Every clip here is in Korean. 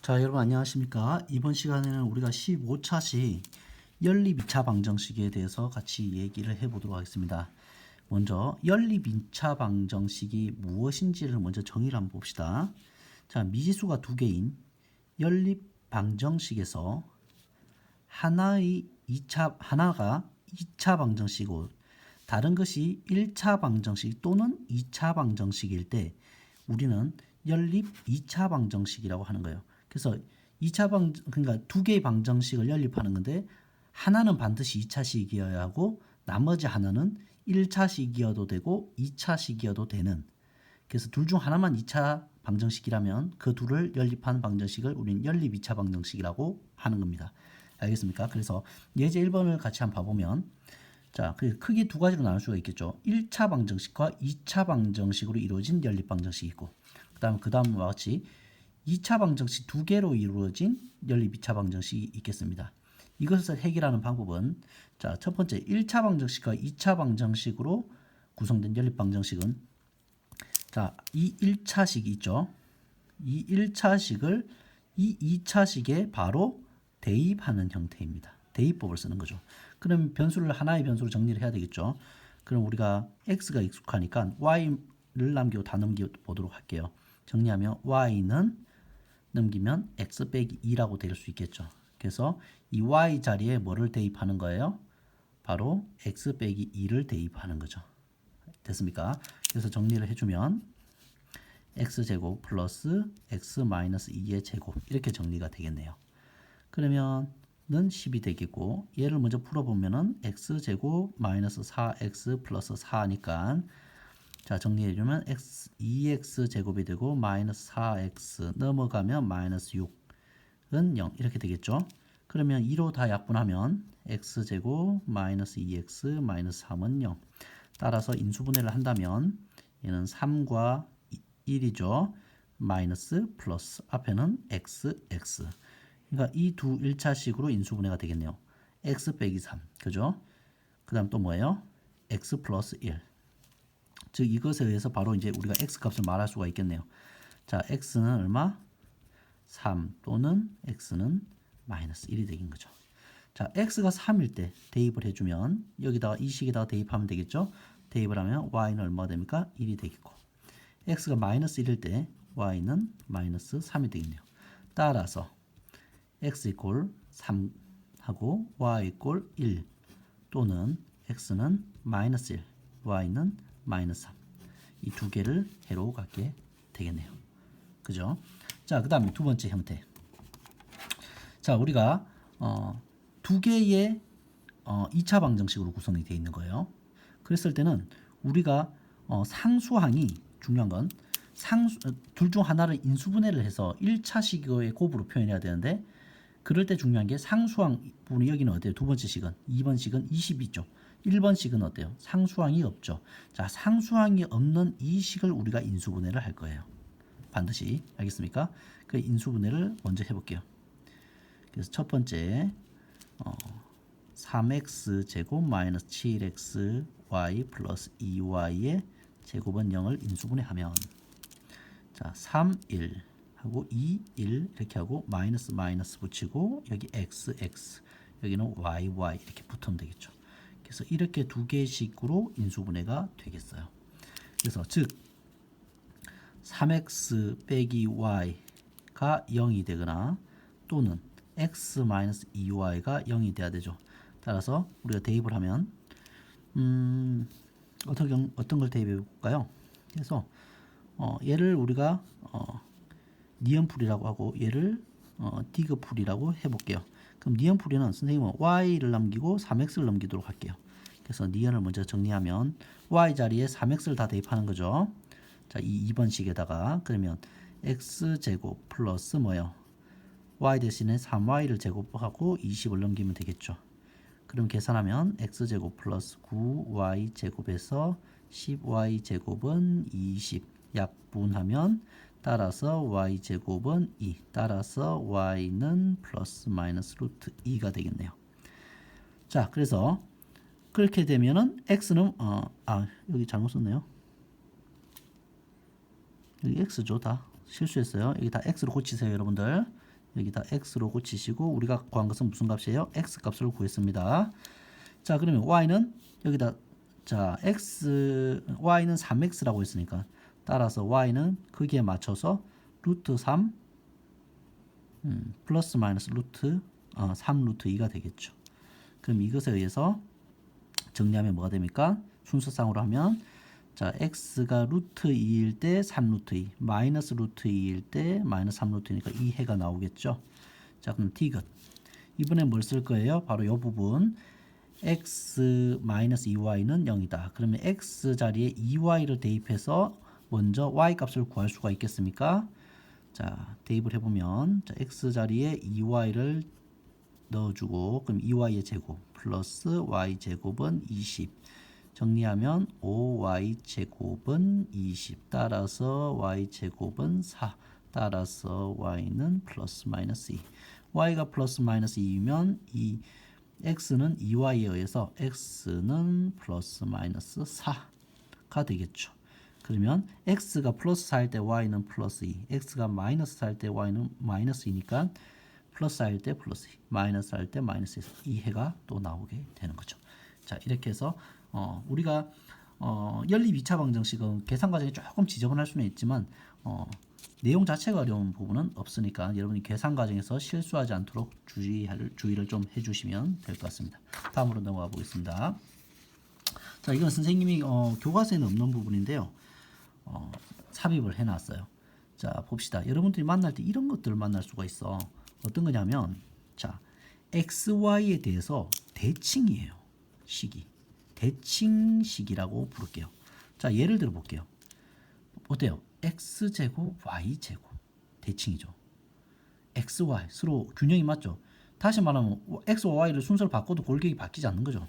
자, 여러분 안녕하십니까? 이번 시간에는 우리가 15차식 연립 2차 방정식에 대해서 같이 얘기를 해보도록 하겠습니다. 먼저 연립 2차 방정식이 무엇인지를 먼저 정의를 한번 봅시다. 자, 미지수가 두 개인 연립 방정식에서 하나가 2차 방정식이고 다른 것이 1차 방정식 또는 2차 방정식일 때 우리는 연립 2차 방정식이라고 하는 거예요. 그래서 2차 그러니까 두 개의 방정식을 연립하는 건데 하나는 반드시 2차식이어야 하고 나머지 하나는 1차식이어도 되고 2차식이어도 되는, 그래서 둘 중 하나만 2차 방정식이라면 그 둘을 연립한 방정식을 우리는 연립 2차 방정식이라고 하는 겁니다. 알겠습니까? 그래서 예제 1번을 같이 한번 봐보면, 자, 크게 두 가지로 나눌 수가 있겠죠. 1차 방정식과 2차 방정식으로 이루어진 연립 방정식이 있고, 그 다음과 같이 2차 방정식 두 개로 이루어진 연립 2차 방정식이 있겠습니다. 이것을 해결하는 방법은, 자, 첫 번째 1차 방정식과 2차 방정식으로 구성된 연립 방정식은, 자, 이 1차식이 있죠. 이 1차식을 이 2차식에 바로 대입하는 형태입니다. 대입법을 쓰는 거죠. 그럼 변수를 하나의 변수로 정리를 해야 되겠죠. 그럼 우리가 x가 익숙하니까 y를 남기고 다 넘겨 보도록 할게요. 정리하면 y는 넘기면 x 빼기 2라고 될 수 있겠죠. 그래서 이 y 자리에 뭐를 대입하는 거예요? 바로 x 빼기 2를 대입하는 거죠. 됐습니까? 그래서 정리를 해주면 x제곱 플러스 x 마이너스 2의 제곱, 이렇게 정리가 되겠네요. 그러면 는 10이 되겠고, 얘를 먼저 풀어보면은 x제곱 마이너스 4x 플러스 4니까, 자, 정리해주면 2x 제곱이 되고 마이너스 4x 넘어가면 마이너스 6은 0 이렇게 되겠죠. 그러면 2로 다 약분하면 x제곱 마이너스 2x 마이너스 3은 0. 따라서 인수분해를 한다면 얘는 3과 1이죠. 마이너스 플러스 앞에는 xx. 그러니까 이 두 1차식으로 인수분해가 되겠네요. x 빼기 3. 그죠? 그 다음 또 뭐예요? x 플러스 1. 즉 이것에 의해서 바로 이제 우리가 x 값을 말할 수가 있겠네요. 자, x는 얼마? 3 또는 x는 마이너스 1이 되는 거죠. 자, x가 3일 때 대입을 해주면 여기다가 이 식에다가 대입하면 되겠죠. 대입을 하면 y는 얼마가 됩니까? 1이 되겠고, x가 마이너스 1일 때 y는 마이너스 3이 되겠네요. 따라서 x 이꼴 3 하고 y 이꼴 1 또는 x는 마이너스 1, y는 마이너스 3. 이 두 개를 해로 갖게 되겠네요. 그죠? 자, 그 다음에 두 번째 형태. 자, 우리가 두 개의 2차 방정식으로 구성이 되어 있는 거예요. 그랬을 때는 우리가 상수항이 중요한 건 둘 중 하나를 인수분해를 해서 1차식의 곱으로 표현해야 되는데, 그럴 때 중요한 게 상수항 부분이 여기는 어때요? 두 번째 식은 2번 식은 20이죠. 1번 식은 어때요? 상수항이 없죠. 자, 상수항이 없는 이 식을 우리가 인수분해를 할 거예요. 반드시. 알겠습니까? 그 인수분해를 먼저 해볼게요. 그래서 첫 번째 3x 제곱 마이너스 7x y 플러스 2y의 제곱은 0을 인수분해하면, 자, 3, 1 하고 2, 1 이렇게 하고 마이너스 마이너스 붙이고 여기 x, x 여기는 y, y 이렇게 붙으면 되겠죠. 그래서 이렇게 두 개씩으로 인수분해가 되겠어요. 그래서 즉 3x 빼기 y가 0이 되거나 또는 x 마이너스 2y가 0이 돼야 되죠. 따라서 우리가 대입을 하면 어떤 걸 대입해 볼까요? 그래서 얘를 우리가 니은풀이라고 하고 얘를 디귿풀이라고 해볼게요. 그럼 니은풀이는 선생님은 y를 남기고 3x를 넘기도록 할게요. 그래서 니은을 먼저 정리하면 y 자리에 3x를 다 대입하는 거죠. 자, 이 2번식에다가 그러면 x제곱 플러스 뭐요? y 대신에 3y를 제곱하고 20을 넘기면 되겠죠. 그럼 계산하면 x제곱 플러스 9y 제곱에서 10y 제곱은 20 약분하면 따라서 y제곱은 2, 따라서 y는 플러스 마이너스 루트 2가 되겠네요. 자, 그래서 그렇게 되면은 x는 여기 잘못 썼네요. 여기 x죠. 다 실수했어요. 여기 다 x로 고치세요, 여러분들. 여기다 x로 고치시고 우리가 구한 것은 무슨 값이에요? x 값을 구했습니다. 자, 그러면 y는 여기다 자, y는 3x라고 했으니까 따라서 y는 거기에 맞춰서 루트 3 플러스 마이너스 3 루트 2가 되겠죠. 그럼 이것에 의해서 정리하면 뭐가 됩니까? 순서상으로 하면 자, x가 루트 2일 때 3 루트 2 마이너스 루트 2일 때 마이너스 3 루트 2니까 2해가 나오겠죠. 자, 그럼 디귿 이번에 뭘 쓸 거예요? 바로 이 부분 x 마이너스 2y는 0이다. 그러면 x 자리에 2y를 대입해서 먼저 y 값을 구할 수가 있겠습니까? 자, 대입을 해보면 자, x 자리에 2y를 넣어주고 그럼 2y의 제곱 플러스 y 제곱은 20 정리하면 5y 제곱은 20 따라서 y 제곱은 4 따라서 y는 플러스 마이너스 2 y가 플러스 마이너스 2이면 이 x는 2y에 의해서 x는 플러스 마이너스 4가 되겠죠. 그러면 x가 플러스 4일 때 y는 플러스 2 x가 마이너스 4일 때 y는 마이너스 2니까 플러스 4일 때 플러스 2 마이너스 4일 때 마이너스 2해가 또 나오게 되는 거죠. 자, 이렇게 해서 우리가 연립 2차 방정식은 계산 과정이 조금 지저분할 수는 있지만 내용 자체가 어려운 부분은 없으니까 여러분이 계산 과정에서 실수하지 않도록 주의를 좀 해주시면 될 것 같습니다. 다음으로 넘어가 보겠습니다. 자, 이건 선생님이 교과서에는 없는 부분인데요. 삽입을 해놨어요. 자, 봅시다. 여러분들이 만날 때 이런 것들을 만날 수가 있어. 어떤 거냐면 자, XY에 대해서 대칭이에요. 식이. 대칭식이라고 부를게요. 자, 예를 들어 볼게요. 어때요? x제곱 y제곱 대칭이죠. xy 서로 균형이 맞죠. 다시 말하면 x와 y를 순서를 바꿔도 골격이 바뀌지 않는 거죠.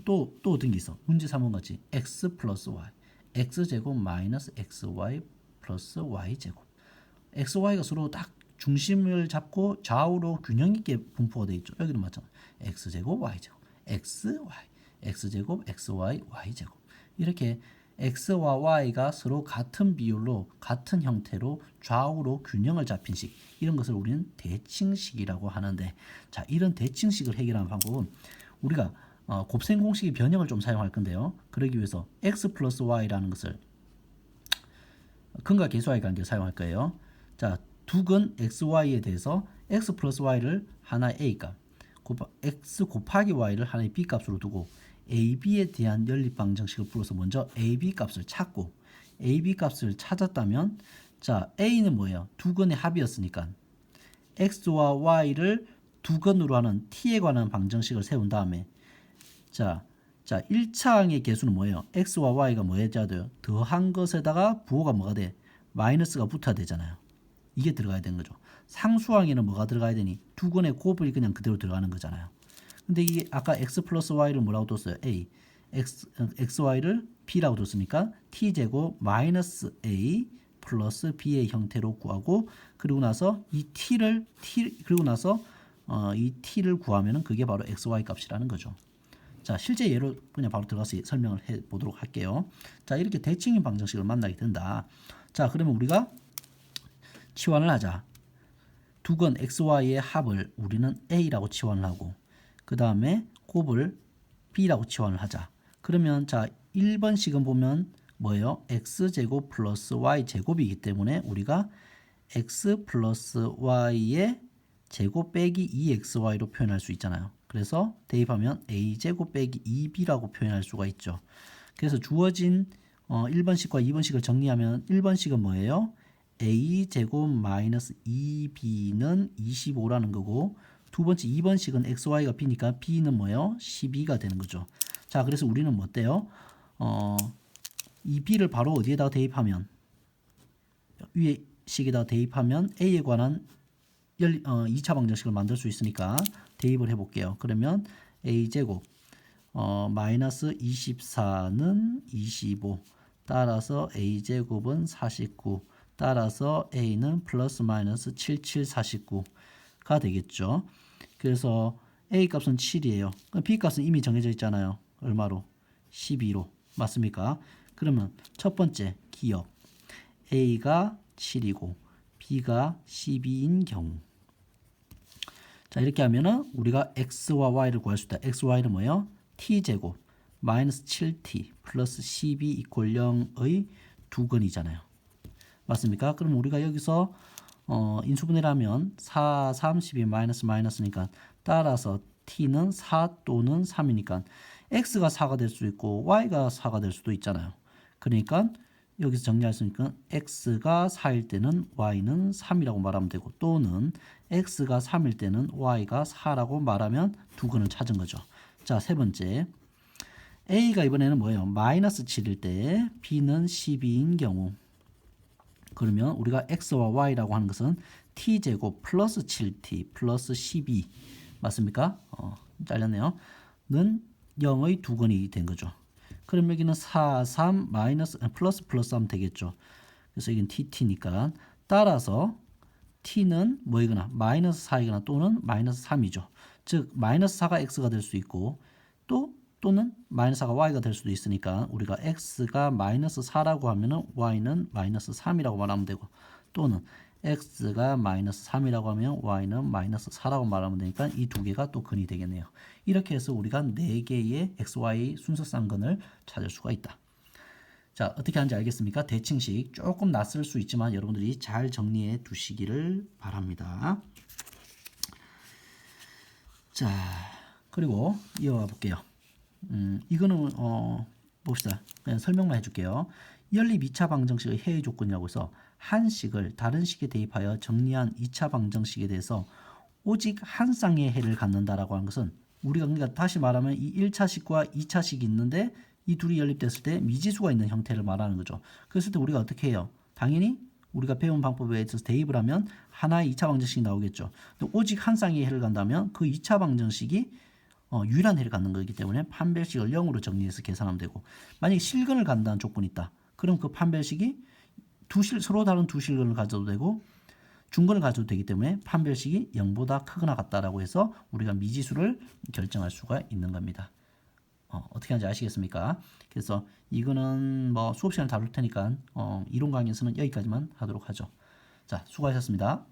또 어떤 게 있어? 문제 3번 같이 x 플러스 y x제곱 마이너스 xy 플러스 y제곱 xy가 서로 딱 중심을 잡고 좌우로 균형 있게 분포가 되어 있죠. 여기는 맞잖아. x제곱 y제곱 xy x제곱 xy y제곱 이렇게 x와 y가 서로 같은 비율로 같은 형태로 좌우로 균형을 잡힌 식 이런 것을 우리는 대칭식이라고 하는데 자, 이런 대칭식을 해결하는 방법은 우리가 곱셈 공식의 변형을 좀 사용할 건데요. 그러기 위해서 x 플러스 y라는 것을 근과 계수와의 관계를 사용할 거예요. 자, 두근 xy에 대해서 x 플러스 y를 하나의 a값 x 곱하기 y를 하나의 b값으로 두고 AB에 대한 연립방정식을 풀어서 먼저 AB 값을 찾고 AB 값을 찾았다면 자, A는 뭐예요? 두 근의 합이었으니까 X와 Y를 두 근으로 하는 T에 관한 방정식을 세운 다음에 자 1차항의 개수는 뭐예요? X와 Y가 뭐 해줘야 돼요? 더한 것에다가 부호가 뭐가 돼? 마이너스가 붙어야 되잖아요. 이게 들어가야 되는 거죠. 상수항에는 뭐가 들어가야 되니? 두 근의 곱이 그냥 그대로 들어가는 거잖아요. 근데 이게 아까 x 플러스 y를 뭐라고 뒀어요? a xy를 b라고 뒀으니까 t제곱 마이너스 a 플러스 b의 형태로 구하고 그리고 나서 이 t를 구하면은 그게 바로 xy 값이라는 거죠. 자, 실제 예로 그냥 바로 들어가서 설명을 해 보도록 할게요. 자, 이렇게 대칭인 방정식을 만나게 된다. 자, 그러면 우리가 치환을 하자. 두 건 xy의 합을 우리는 a라고 치환을 하고 그 다음에 곱을 b라고 치환을 하자. 그러면 자, 1번식은 보면 뭐예요? x제곱 플러스 y제곱이기 때문에 우리가 x 플러스 y의 제곱 빼기 2xy로 표현할 수 있잖아요. 그래서 대입하면 a제곱 빼기 2b라고 표현할 수가 있죠. 그래서 주어진 1번식과 2번식을 정리하면 1번식은 뭐예요? a제곱 마이너스 2b는 25라는 거고 두 번째 2번식은 xy가 b니까 b는 뭐예요? 12가 되는 거죠. 자, 그래서 우리는 뭐 어때요? 이 b를 바로 어디에다가 대입하면 위에 식에다가 대입하면 a에 관한 2차 방정식을 만들 수 있으니까 대입을 해볼게요. 그러면 a제곱 마이너스 24는 25 따라서 a제곱은 49 따라서 a는 플러스 마이너스 77, 49가 되겠죠. 그래서 A 값은 7이에요. B 값은 이미 정해져 있잖아요. 얼마로? 12로. 맞습니까? 그러면 첫 번째 기억 A가 7이고 b가 12인 경우. 자, 이렇게 하면은 우리가 x와 y를 구할 수 있다. x, y는 뭐예요? t제곱 마이너스 7t 플러스 12 이퀄 0의 두 근이잖아요. 맞습니까? 그럼 우리가 여기서 인수분해를 하면 4, 32 마이너스 마이너스니까 따라서 t는 4 또는 3이니까 x가 4가 될 수 있고 y가 4가 될 수도 있잖아요. 그러니까 여기서 정리할 수 있으니까 x가 4일 때는 y는 3이라고 말하면 되고 또는 x가 3일 때는 y가 4라고 말하면 두 근을 찾은 거죠. 자, 세 번째. a가 이번에는 뭐예요? 마이너스 7일 때 b는 12인 경우. 그러면 우리가 x와 y라고 하는 것은 t제곱 플러스 7t 플러스 12 맞습니까? 잘렸네요. 는 0의 두 근이 된 거죠. 그럼 여기는 4, 3 마이너스 플러스 하면 되겠죠. 그래서 이건 tt니까 따라서 t는 뭐이거나 마이너스 4이거나 또는 마이너스 3이죠. 즉 마이너스 4가 x가 될 수 있고 또는 마이너스 4가 y가 될 수도 있으니까 우리가 x가 마이너스 4라고 하면은 y는 마이너스 3이라고 말하면 되고 또는 x가 마이너스 3이라고 하면 y는 마이너스 4라고 말하면 되니까 이 두 개가 또 근이 되겠네요. 이렇게 해서 우리가 4개의 xy 순서쌍근을 찾을 수가 있다. 자, 어떻게 하는지 알겠습니까? 대칭식 조금 낯설 수 있지만 여러분들이 잘 정리해 두시기를 바랍니다. 자, 그리고 이어가 볼게요. 이거는 봅시다. 그냥 설명만 해줄게요. 연립 2차 방정식의 해의 조건이라고 해서 한 식을 다른 식에 대입하여 정리한 2차 방정식에 대해서 오직 한 쌍의 해를 갖는다라고 하는 것은 우리가 그러니까 다시 말하면 이 1차식과 2차식이 있는데 이 둘이 연립됐을 때 미지수가 있는 형태를 말하는 거죠. 그랬을 때 우리가 어떻게 해요? 당연히 우리가 배운 방법에 있어서 대입을 하면 하나의 2차 방정식이 나오겠죠. 오직 한 쌍의 해를 간다면 그 2차 방정식이 유일한 해를 갖는 거기 때문에 판별식을 0으로 정리해서 계산하면 되고 만약에 실근을 간다는 조건이 있다. 그럼 그 판별식이 서로 다른 두 실근을 가져도 되고 중근을 가져도 되기 때문에 판별식이 0보다 크거나 같다라고 해서 우리가 미지수를 결정할 수가 있는 겁니다. 어떻게 하는지 아시겠습니까? 그래서 이거는 뭐 수업 시간에 다룰 테니까 이론 강의에서는 여기까지만 하도록 하죠. 자, 수고하셨습니다.